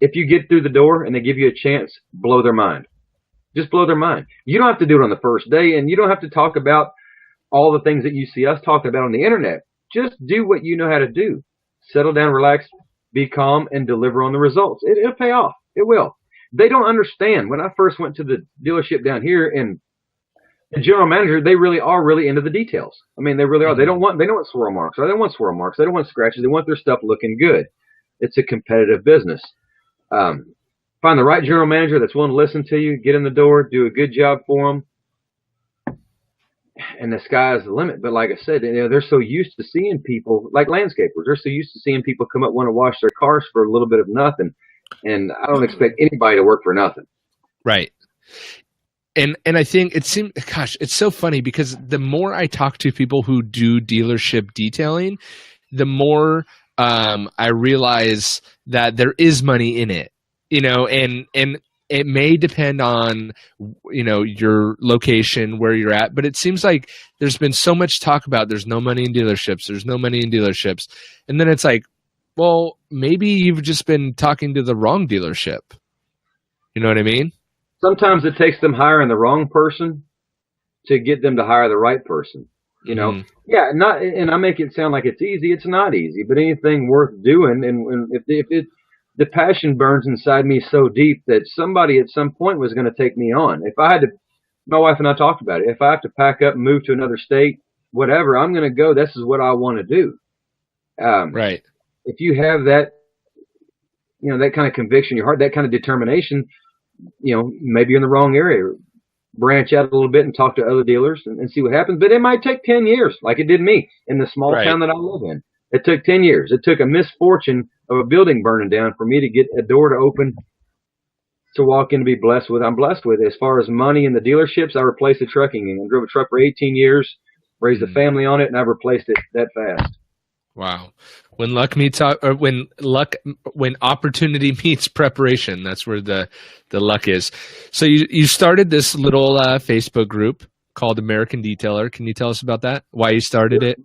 If you get through the door and they give you a chance, blow their mind. Just blow their mind. You don't have to do it on the first day, and you don't have to talk about all the things that you see us talking about on the internet. Just do what you know how to do. Settle down, relax, be calm, and deliver on the results. It'll pay off. It will. They don't understand. When I first went to the dealership down here, and the general manager, they really are really into the details. I mean, they really are. They don't want swirl marks. Or they don't want swirl marks. They don't want scratches. They want their stuff looking good. It's a competitive business. Find the right general manager that's willing to listen to you, get in the door, do a good job for them, and the sky is the limit. But like I said, they're so used to seeing people, like landscapers, they're so used to seeing people come up want to wash their cars for a little bit of nothing, and I don't expect anybody to work for nothing. Right. And I think it's so funny because the more I talk to people who do dealership detailing, the more I realize that there is money in it, and it may depend on, your location, where you're at, but it seems like there's been so much talk about there's no money in dealerships. There's no money in dealerships. And then it's like, well, maybe you've just been talking to the wrong dealership. You know what I mean? Sometimes it takes them hiring the wrong person to get them to hire the right person. Mm-hmm. Yeah, and I make it sound like it's easy. It's not easy, but anything worth doing, and if the passion burns inside me so deep that somebody at some point was going to take me on. If I had to, my wife and I talked about it. If I have to pack up and move to another state, whatever, I'm going to go. This is what I want to do. Right. If you have that, that kind of conviction in your heart, that kind of determination, maybe you're in the wrong area. Branch out a little bit and talk to other dealers and see what happens. But it might take 10 years, like it did me in the small town that I live in. It took 10 years. It took a misfortune of a building burning down for me to get a door to open, to walk in, to be blessed with. I'm blessed with. As far as money in the dealerships, I replaced the trucking engine. I drove a truck for 18 years, raised a family on it, and I've replaced it that fast. Wow. When opportunity meets preparation, that's where the luck is. So you started this little Facebook group called American Detailer. Can you tell us about that? Why you started it?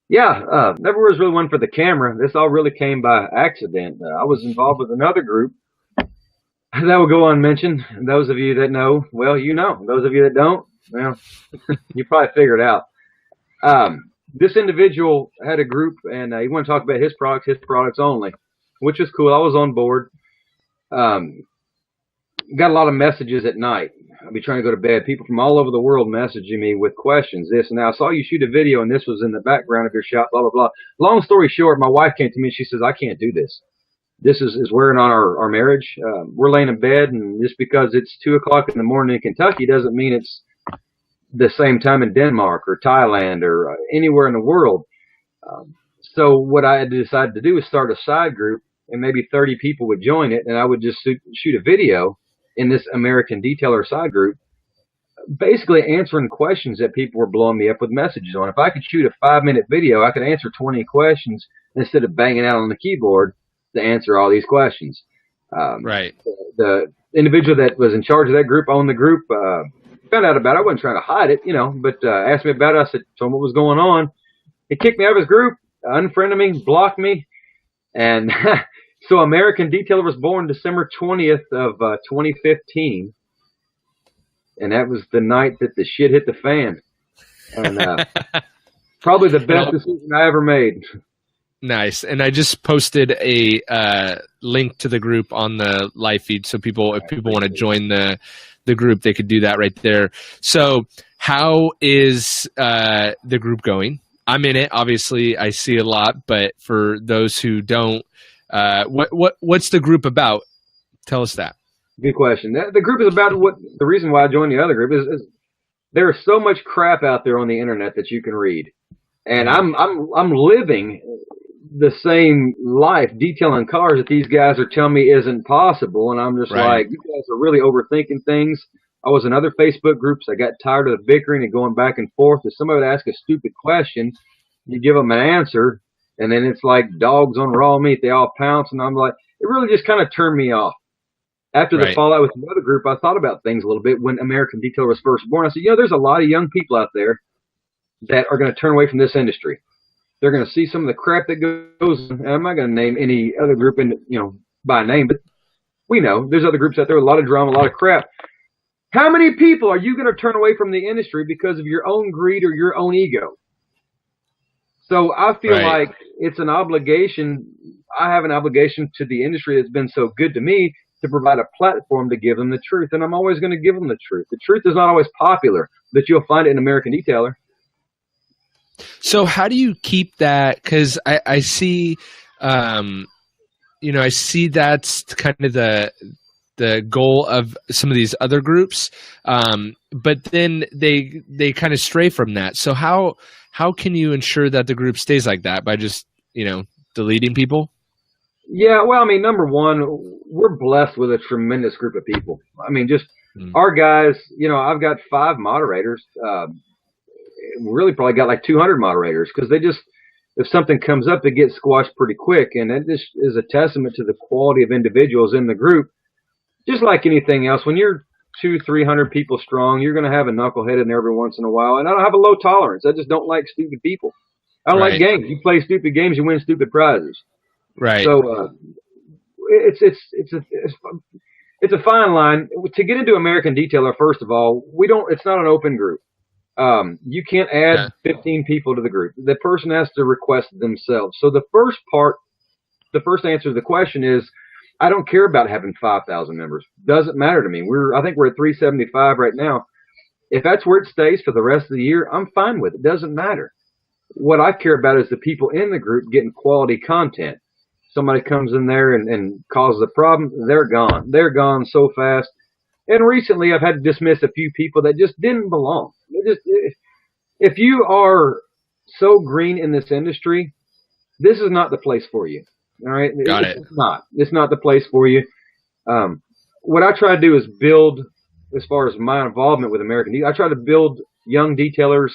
Yeah, never was really one for the camera. This all really came by accident. I was involved with another group that will go unmentioned. And those of you that know, well, Those of you that don't, well, you probably figured it out. This individual had a group, and he wanted to talk about his products only, which is cool. I was on board. Got a lot of messages at night. I'd be trying to go to bed. People from all over the world messaging me with questions, this and that. I saw you shoot a video, and this was in the background of your shop, blah, blah, blah. Long story short, my wife came to me, and she says, I can't do this. This is wearing on our marriage. We're laying in bed, and just because it's 2 o'clock in the morning in Kentucky doesn't mean it's the same time in Denmark or Thailand or anywhere in the world. So what I had decided to do was start a side group, and maybe 30 people would join it, and I would just shoot a video in this American Detailer side group, basically answering questions that people were blowing me up with messages on. If I could shoot a 5-minute video, I could answer 20 questions instead of banging out on the keyboard to answer all these questions. Right. The individual that was in charge of that group, owned the group, found out about it. I wasn't trying to hide it, but asked me about it. I told him what was going on. He kicked me out of his group, unfriended me, blocked me, and so American Detailer was born December 20th of 2015, and that was the night that the shit hit the fan, and probably the best decision I ever made. Nice. And I just posted a link to the group on the live feed, so if people want to join the group, they could do that right there. So how is the group going? I'm in it. Obviously, I see a lot, but for those who don't, what's the group about? Tell us that. Good question. The group is about the reason why I joined the other group is there is so much crap out there on the internet that you can read. And I'm living the same life detailing cars that these guys are telling me isn't possible. And I'm just like, you guys are really overthinking things. I was in other Facebook groups. I got tired of the bickering and going back and forth. If somebody would ask a stupid question, you give them an answer, and then it's like dogs on raw meat. They all pounce, and I'm like, it really just kind of turned me off. After the fallout with another group, I thought about things a little bit when American Detailer was first born. I said, there's a lot of young people out there that are going to turn away from this industry. They're going to see some of the crap that goes, and I'm not going to name any other group by name, but we know there's other groups out there with a lot of drama, a lot of crap. How many people are you going to turn away from the industry because of your own greed or your own ego? So I feel like it's an obligation. I have an obligation to the industry that's been so good to me to provide a platform to give them the truth. And I'm always going to give them the truth. The truth is not always popular, but you'll find it in American Detailer. So how do you keep that? Because I see, I see that's kind of the goal of some of these other groups, but then they kind of stray from that. So how can you ensure that the group stays like that? By just deleting people? Yeah, well, I mean, number one, we're blessed with a tremendous group of people. I mean, just our guys. I've got 5 moderators. We really probably got like 200 moderators because if something comes up, it gets squashed pretty quick, and it just is a testament to the quality of individuals in the group. Just like anything else, when you're 200-300 people strong, you're going to have a knucklehead in there every once in a while. And I don't have a low tolerance. I just don't like stupid people. I don't like games. You play stupid games, you win stupid prizes. Right. So it's a fine line to get into American Detailer. First of all, it's not an open group. You can't add 15 people to the group. The person has to request themselves. So the first answer to the question is, I don't care about having 5,000 members. Doesn't matter to me. I think we're at 375 right now. If that's where it stays for the rest of the year, I'm fine with it. Doesn't matter. What I care about is the people in the group getting quality content. Somebody comes in there and causes a problem, they're gone. They're gone so fast. And recently I've had to dismiss a few people that just didn't belong. If you are so green in this industry, this is not the place for you. All right. It's not the place for you. What I try to do is build, as far as my involvement with American Detailer, I try to build young detailers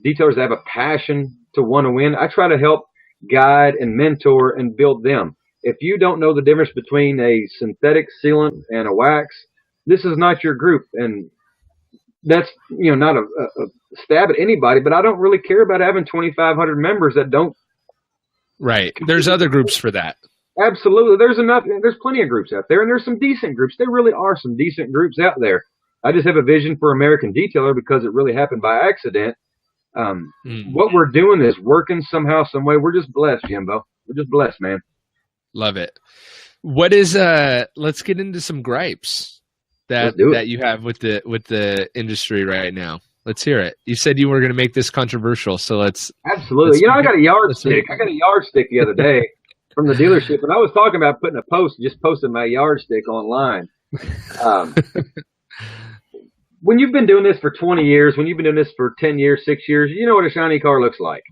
that have a passion to want to win. I try to help guide and mentor and build them. If you don't know the difference between a synthetic sealant and a wax, this is not your group. And that's, not a stab at anybody, but I don't really care about having 2,500 members that don't. Right. There's other groups for that. Absolutely. There's plenty of groups out there, and there's some decent groups. There really are some decent groups out there. I just have a vision for American Detailer because it really happened by accident. What we're doing is working somehow, some way. We're just blessed, Jimbo. We're just blessed, man. Love it. What is let's get into some gripes that you have with the industry right now. Let's hear it. You said you were going to make this controversial, so let's. Absolutely. I got a yardstick. I got a yardstick the other day from the dealership, and I was talking about putting just posting my yardstick online. When you've been doing this for 20 years, when you've been doing this for 10 years, 6 years, you know what a shiny car looks like.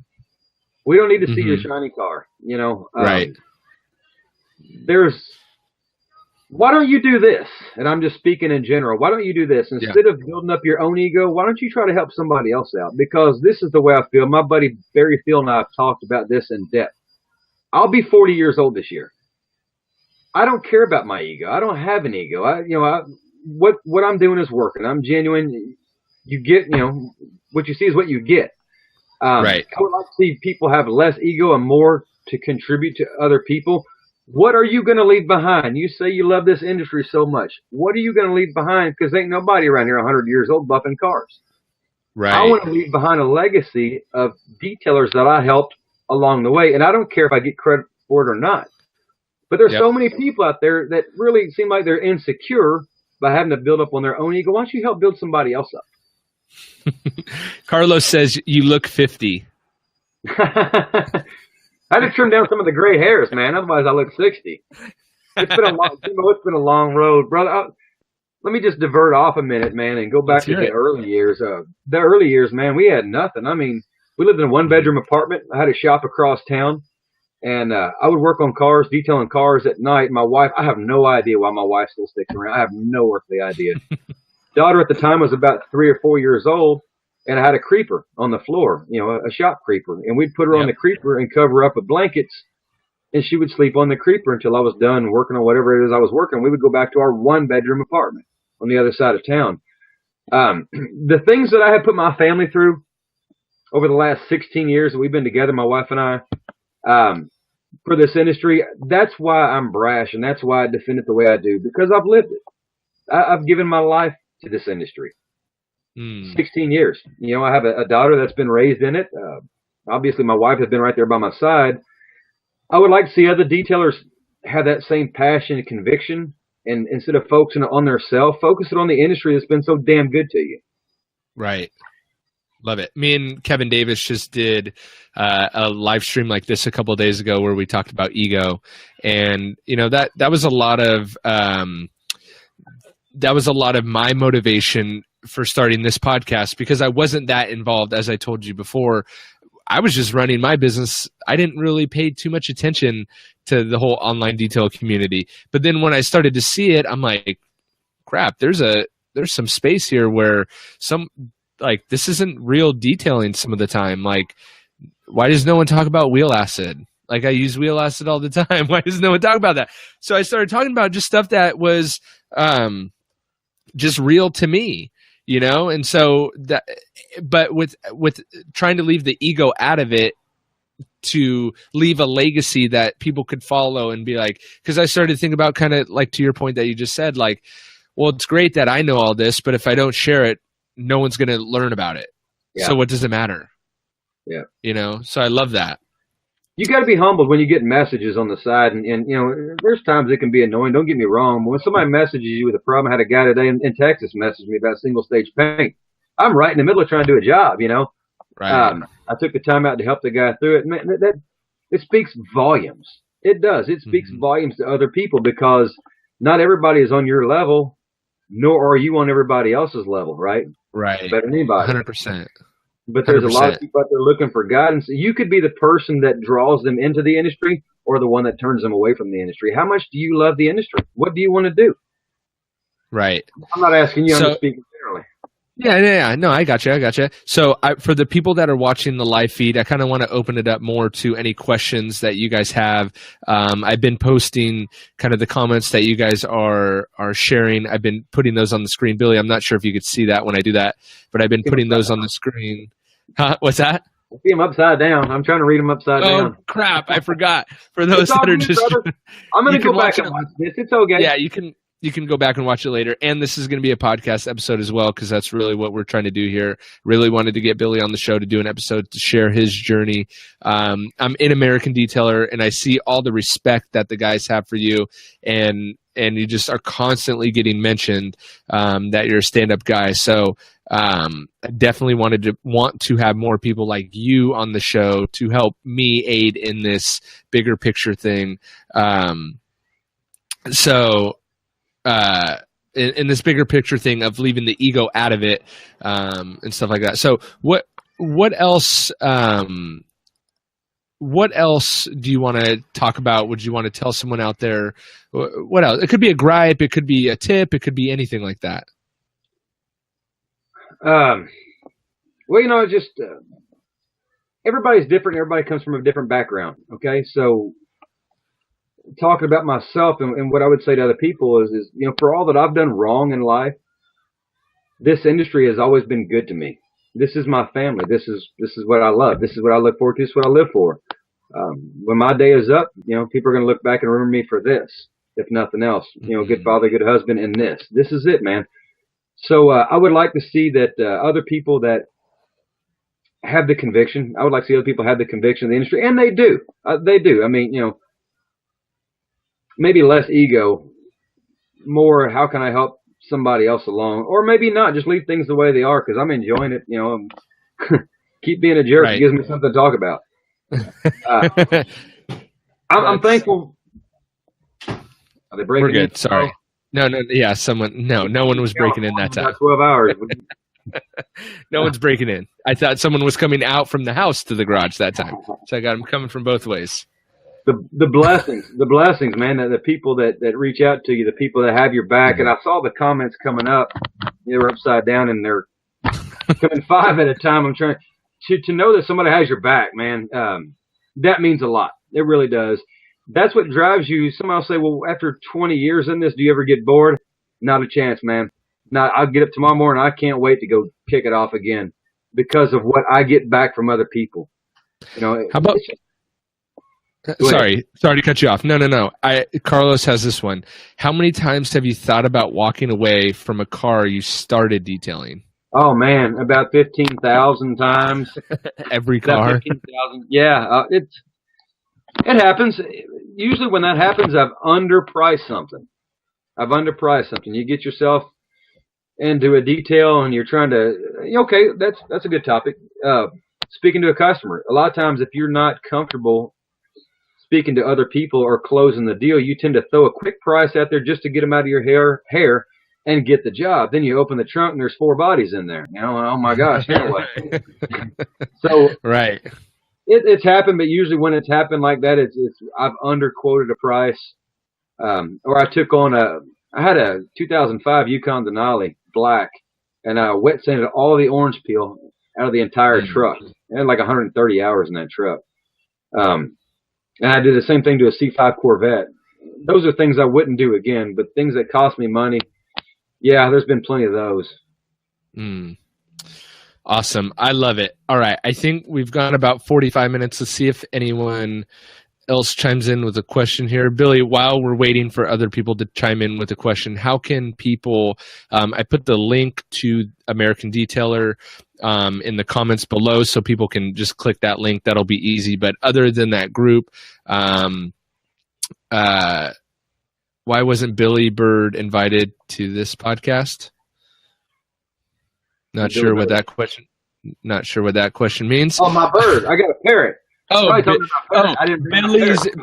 We don't need to see your shiny car, Right. Why don't you do this? And I'm just speaking in general. Why don't you do this? Instead of building up your own ego, why don't you try to help somebody else out? Because this is the way I feel. My buddy Barry Field and I have talked about this in depth. I'll be 40 years old this year. I don't care about my ego. I don't have an ego. What I'm doing is working. I'm genuine. You get, what you see is what you get. Right. I would like to see people have less ego and more to contribute to other people. What are you going to leave behind? You say you love this industry so much. What are you going to leave behind? Because ain't nobody around here 100 years old buffing cars. Right. I want to leave behind a legacy of detailers that I helped along the way. And I don't care if I get credit for it or not. But there's so many people out there that really seem like they're insecure by having to build up on their own ego. Why don't you help build somebody else up? Carlos says you look 50. I had to trim down some of the gray hairs, man. Otherwise, I look 60. It's been a long road, brother. Let me just divert off a minute, man, and go back to the early years. The early years, man, we had nothing. I mean, We lived in a 1-bedroom apartment. I had a shop across town, and I would work on cars, detailing cars at night. My wife, I have no idea why my wife still sticks around. I have no earthly idea. Daughter at the time was about 3 or 4 years old, and I had a creeper on the floor, a shop creeper, and we'd put her on the creeper and cover her up with blankets, and she would sleep on the creeper until I was done working on whatever it is I was working. We would go back to our 1-bedroom apartment on the other side of town. The things that I have put my family through over the last 16 years that we've been together, my wife and I, for this industry, that's why I'm brash, and that's why I defend it the way I do, because I've lived it. I've given my life to this industry. 16 years. I have a daughter that's been raised in it. Obviously, my wife has been right there by my side. I would like to see other detailers have that same passion and conviction, and instead of focusing on their self, focus it on the industry that's been so damn good to you. Right. Love it. Me and Kevin Davis just did a live stream like this a couple of days ago where we talked about ego, and that was a lot of my motivation for starting this podcast, because I wasn't that involved, as I told you before. I was just running my business. I didn't really pay too much attention to the whole online detail community. But then when I started to see it, I'm like, crap, there's some space here where this isn't real detailing some of the time. Like, why does no one talk about wheel acid? Like, I use wheel acid all the time. Why does no one talk about that? So I started talking about just stuff that was just real to me. And so that, but with trying to leave the ego out of it, to leave a legacy that people could follow and be like, because I started to think about, kind of like to your point that you just said, like, well, it's great that I know all this, but if I don't share it, no one's going to learn about it. Yeah. So what does it matter? Yeah. So I love that. You got to be humbled when you get messages on the side, and there's times it can be annoying. Don't get me wrong. When somebody messages you with a problem, I had a guy today in Texas message me about single stage paint. I'm right in the middle of trying to do a job, Right. I took the time out to help the guy through it. Man, that it speaks volumes. It does. It speaks volumes to other people, because not everybody is on your level, nor are you on everybody else's level, right? Right. Better than anybody. 100%. But there's 100%. A lot of people out there looking for guidance. You could be the person that draws them into the industry, or the one that turns them away from the industry. How much do you love the industry? What do you want to do? Right. I'm not asking you. I'm just speaking generally. Yeah. No, I got you. So for the people that are watching the live feed, I kind of want to open it up more to any questions that you guys have. I've been posting kind of the comments that you guys are sharing. I've been putting those on the screen. Billy, I'm not sure if you could see that when I do that, but I've been putting those on the screen. Huh? What's that? I see them upside down. I'm trying to read them upside down. Oh, crap. I forgot. For those that are just... I'm going to go back and watch this. It's okay. Yeah, you can go back and watch it later. And this is going to be a podcast episode as well, because that's really what we're trying to do here. Really wanted to get Billy on the show to do an episode to share his journey. I'm in American Detailer, and I see all the respect that the guys have for you, and you just are constantly getting mentioned that you're a stand-up guy. So I definitely want to have more people like you on the show to help me aid in this bigger picture thing. In this bigger picture thing of leaving the ego out of it, and stuff like that. So what else do you want to talk about? Would you want to tell someone out there? What else? It could be a gripe, it could be a tip, it could be anything like that. Well, just everybody's different. Everybody comes from a different background. Okay, so talking about myself and what I would say to other people is for all that I've done wrong in life, this industry has always been good to me. This is my family. This is what I love. This is what I look forward to. This is what I live for. When my day is up, people are going to look back and remember me for this, if nothing else. Good father, good husband, and this. This is it, man. So I would like to see that other people that have the conviction. I would like to see other people have the conviction of the industry, and they do. They do. I mean, maybe less ego, more how can I help somebody else along, or maybe not, just leave things the way they are, because I'm enjoying it. Keep being a jerk. Right. It gives me something to talk about. I'm thankful. Are they breaking? We're good. Sorry. No. Yeah, no one was breaking in that time. 12 hours. No one's breaking in. I thought someone was coming out from the house to the garage that time. So I got them coming from both ways. The blessings, man, the people that reach out to you, the people that have your back. And I saw the comments coming up. They were upside down and they're coming 5 at a time. I'm trying to know that somebody has your back, man. That means a lot. It really does. That's what drives you. Somebody will say, well, after 20 years in this, do you ever get bored? Not a chance, man. Not. I'll get up tomorrow morning. I can't wait to go kick it off again because of what I get back from other people. How about? Sorry to cut you off. No. Carlos has this one. How many times have you thought about walking away from a car you started detailing? Oh man, about 15,000 times. Every car. 15,000. Yeah, it happens. Usually when that happens, I've underpriced something. You get yourself into a detail and you're trying to. Okay, that's a good topic. Speaking to a customer, a lot of times if you're not comfortable speaking to other people or closing the deal, you tend to throw a quick price out there just to get them out of your hair and get the job. Then you open the trunk and there's 4 bodies in there. Oh my gosh. Anyway. So right. It's happened, but usually when it's happened like that, it's I've underquoted a price. Or I had a 2005 Yukon Denali black and I wet sanded all the orange peel out of the entire truck. I had like 130 hours in that truck. And I did the same thing to a C5 Corvette. Those are things I wouldn't do again, but things that cost me money, yeah, there's been plenty of those. Awesome. I love it. All right. I think we've gone about 45 minutes. Let's see if anyone else chimes in with a question here. Billy, while we're waiting for other people to chime in with a question, how can people I put the link to American Detailer in the comments below so people can just click that link. That'll be easy. But other than that group, why wasn't Billy Bird invited to this podcast? Not sure what that question means. Oh, my bird. I got a parrot.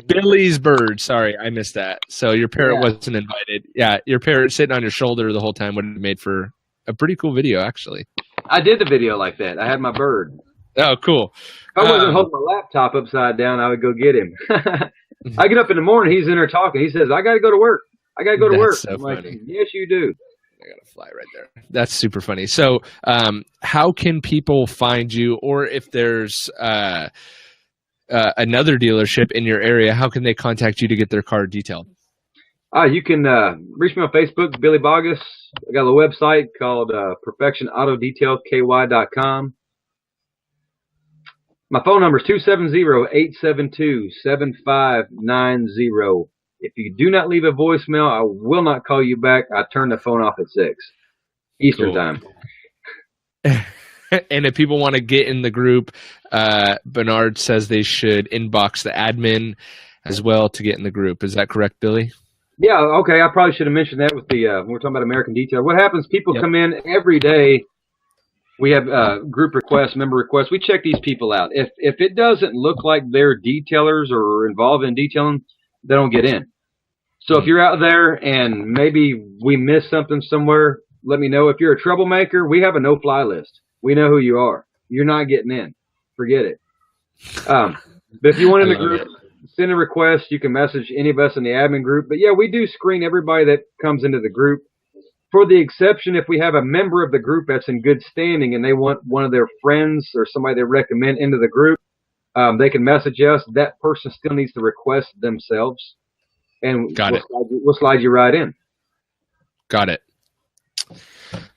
Billy's bird. Sorry, I missed that. So your parrot wasn't invited. Yeah, your parrot sitting on your shoulder the whole time would have made for a pretty cool video, actually. I did the video like that. I had my bird. Oh, cool. If I wasn't holding my laptop upside down, I would go get him. I get up in the morning, he's in there talking. He says, I got to go to work. So I'm funny. like, yes, you do. I got to fly right there. That's super funny. So how can people find you, or if there's another dealership in your area, how can they contact you to get their car detailed? You can reach me on Facebook, Billy Baugus. I got a website called perfectionautodetailky.com. My phone number is 270-872-7590. If you do not leave a voicemail, I will not call you back. I turn the phone off at 6 Eastern time. And if people want to get in the group, Bernard says they should inbox the admin as well to get in the group. Is that correct, Billy? Yeah, okay. I probably should have mentioned that with the when we're talking about American Detail. What happens, people come in every day. We have group requests, member requests. We check these people out. If it doesn't look like they're detailers or involved in detailing, they don't get in. So if you're out there and maybe we missed something somewhere, let me know. If you're a troublemaker, we have a no-fly list. We know who you are. You're not getting in. Forget it. But if you want in the group, send a request. You can message any of us in the admin group. But, yeah, we do screen everybody that comes into the group. For the exception, if we have a member of the group that's in good standing and they want one of their friends or somebody they recommend into the group, they can message us. That person still needs to request themselves. And we'll slide you right in. Going it.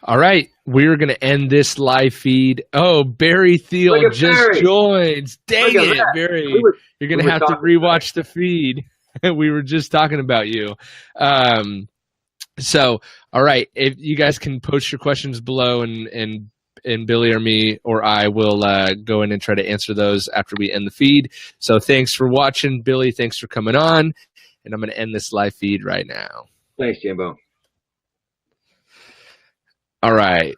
All right. We're going to end this live feed. Oh, Barry Thiel just joins. Dang it, Barry. You're going to have to rewatch the feed. We were just talking about you. So, all right. If you guys can post your questions below and Billy or me or I will go in and try to answer those after we end the feed. So thanks for watching, Billy. Thanks for coming on. And I'm going to end this live feed right now. Thanks, Jimbo. All right.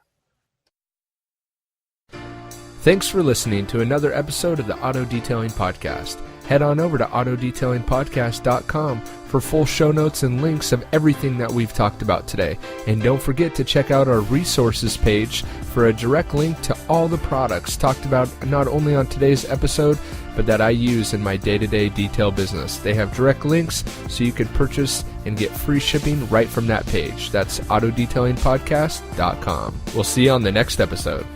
Thanks for listening to another episode of the Auto Detailing Podcast. head on over to autodetailingpodcast.com for full show notes and links of everything that we've talked about today. And don't forget to check out our resources page for a direct link to all the products talked about not only on today's episode, but that I use in my day-to-day detail business. They have direct links so you can purchase and get free shipping right from that page. That's autodetailingpodcast.com. We'll see you on the next episode.